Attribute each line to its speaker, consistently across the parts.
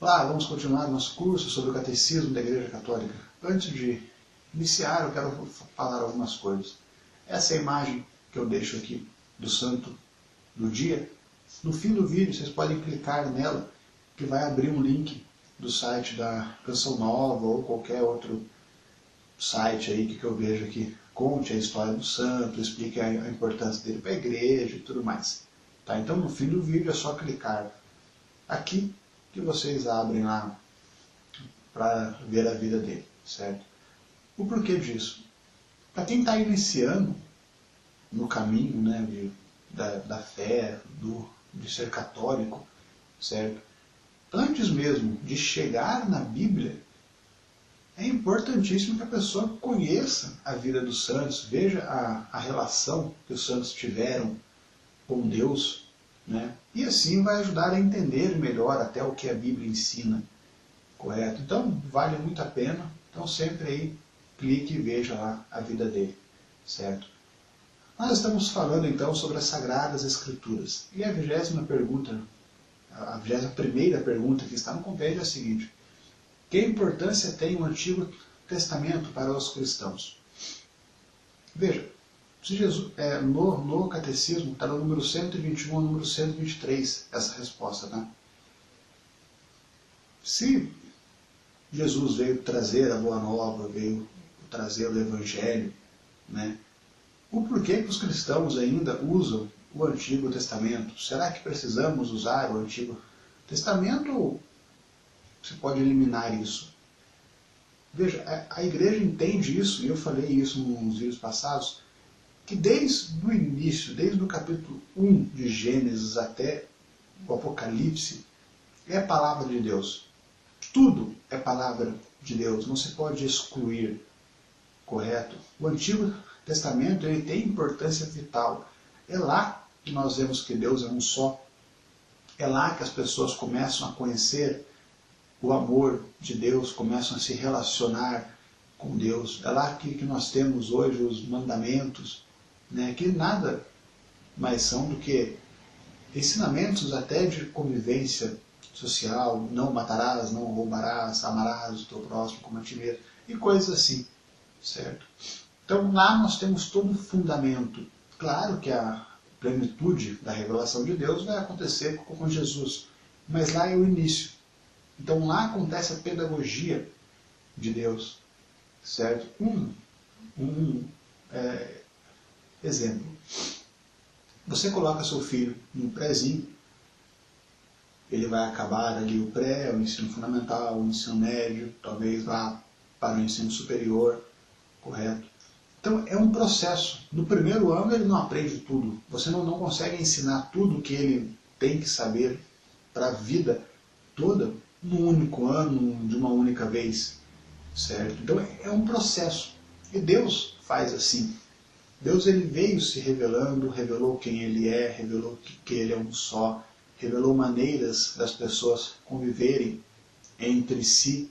Speaker 1: Olá, vamos continuar nosso curso sobre o Catecismo da Igreja Católica. Antes de iniciar, eu quero falar algumas coisas. Essa é a imagem que eu deixo aqui do santo do dia. No fim do vídeo, vocês podem clicar nela, que vai abrir um link do site da Canção Nova ou qualquer outro site aí que eu vejo aqui. Conte a história do santo, explique a importância dele para a igreja e tudo mais. Tá? Então, no fim do vídeo, é só clicar aqui que vocês abrem lá para ver a vida dele, certo? O porquê disso? Para quem está iniciando no caminho, né, da fé, de ser católico, certo? Antes mesmo de chegar na Bíblia, é importantíssimo que a pessoa conheça a vida dos santos, veja a relação que os santos tiveram com Deus, né? E assim vai ajudar a entender melhor até o que a Bíblia ensina, correto? Então, vale muito a pena. Então, sempre aí, clique e veja lá a vida dele, certo? Nós estamos falando, então, sobre as Sagradas Escrituras. E a 20ª pergunta, a 21ª pergunta que está no compêndio é a seguinte: que importância tem o Antigo Testamento para os cristãos? Veja, se Jesus, no Catecismo está no número 121 ao número 123 essa resposta, tá? Se Jesus veio trazer a Boa Nova, veio trazer o Evangelho, né? O porquê que os cristãos ainda usam o Antigo Testamento? Será que precisamos usar o Antigo Testamento ou você pode eliminar isso? Veja, a igreja entende isso, e eu falei isso nos vídeos passados, que desde o início, desde o capítulo 1 de Gênesis até o Apocalipse, é a palavra de Deus. Tudo é palavra de Deus, não se pode excluir, correto? O Antigo Testamento ele tem importância vital. É lá que nós vemos que Deus é um só. É lá que as pessoas começam a conhecer o amor de Deus, começam a se relacionar com Deus. É lá que nós temos hoje os mandamentos, né, que nada mais são do que ensinamentos até de convivência social, não matarás, não roubarás, amarás o teu próximo como a ti mesmo, e coisas assim, certo? Então lá nós temos todo o fundamento. Claro que a plenitude da revelação de Deus vai acontecer com Jesus, mas lá é o início. Então lá acontece a pedagogia de Deus, certo? Exemplo. Você coloca seu filho no prézinho, ele vai acabar ali o pré, o ensino fundamental, o ensino médio, talvez vá para o ensino superior, correto? Então é um processo. No primeiro ano ele não aprende tudo. Você não consegue ensinar tudo o que ele tem que saber para a vida toda num único ano, de uma única vez, certo? Então é um processo. E Deus faz assim. Deus ele veio se revelando, revelou quem ele é, revelou que ele é um só, revelou maneiras das pessoas conviverem entre si,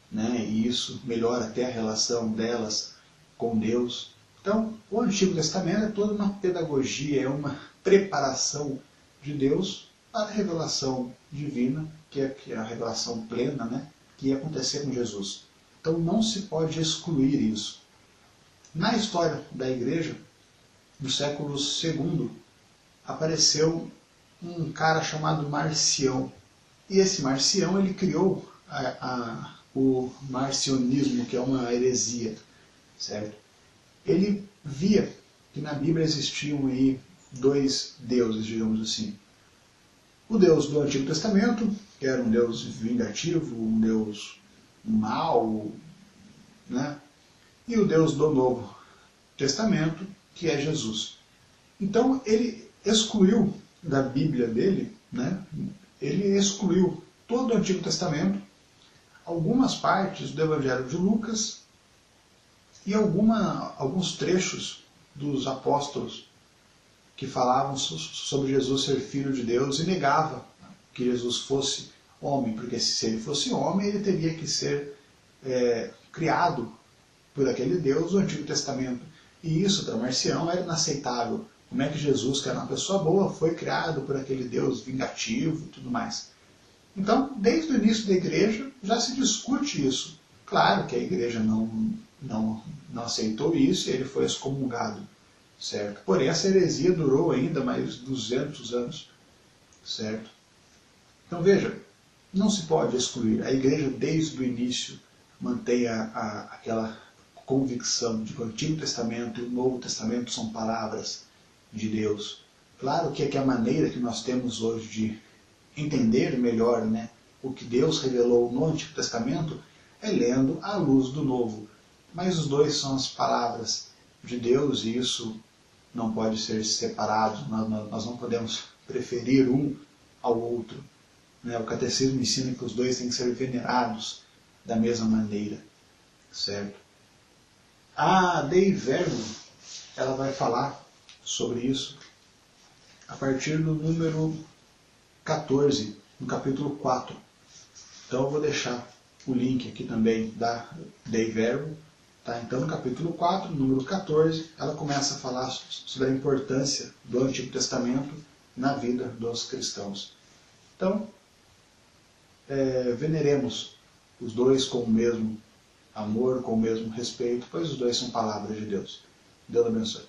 Speaker 1: né? E isso melhora até a relação delas com Deus. Então, o Antigo Testamento é toda uma pedagogia, é uma preparação de Deus para a revelação divina, que é a revelação plena, né? Que ia acontecer com Jesus. Então não se pode excluir isso. Na história da igreja, no século II, apareceu um cara chamado Marcião. E esse Marcião ele criou o marcionismo, que é uma heresia, certo? Ele via que na Bíblia existiam aí dois deuses, digamos assim. O Deus do Antigo Testamento, que era um Deus vingativo, um Deus mau, né? E o Deus do Novo Testamento, que é Jesus. Então ele excluiu da Bíblia dele, né? Ele excluiu todo o Antigo Testamento, algumas partes do Evangelho de Lucas e alguns trechos dos apóstolos que falavam sobre Jesus ser filho de Deus e negava que Jesus fosse homem, porque se ele fosse homem ele teria que ser criado por aquele Deus do Antigo Testamento. E isso para Marcião era inaceitável. Como é que Jesus, que era uma pessoa boa, foi criado por aquele Deus vingativo e tudo mais? Então, desde o início da igreja, já se discute isso. Claro que a igreja não aceitou isso e ele foi excomungado, certo? Porém, essa heresia durou ainda mais 200 anos, certo? Então, veja, não se pode excluir. A igreja, desde o início, mantém aquela convicção de que o Antigo Testamento e o Novo Testamento são palavras de Deus. Claro que é a maneira que nós temos hoje de entender melhor, né, o que Deus revelou no Antigo Testamento é lendo à luz do Novo. Mas os dois são as palavras de Deus e isso não pode ser separado. Nós não podemos preferir um ao outro. O catecismo ensina que os dois têm que ser venerados da mesma maneira, certo? A Dei Verbum, ela vai falar sobre isso a partir do número 14, no capítulo 4. Então eu vou deixar o link aqui também da Dei Verbum. Tá? Então no capítulo 4, número 14, ela começa a falar sobre a importância do Antigo Testamento na vida dos cristãos. Então, veneremos os dois com o mesmo amor, com o mesmo respeito, pois os dois são palavras de Deus. Deus abençoe.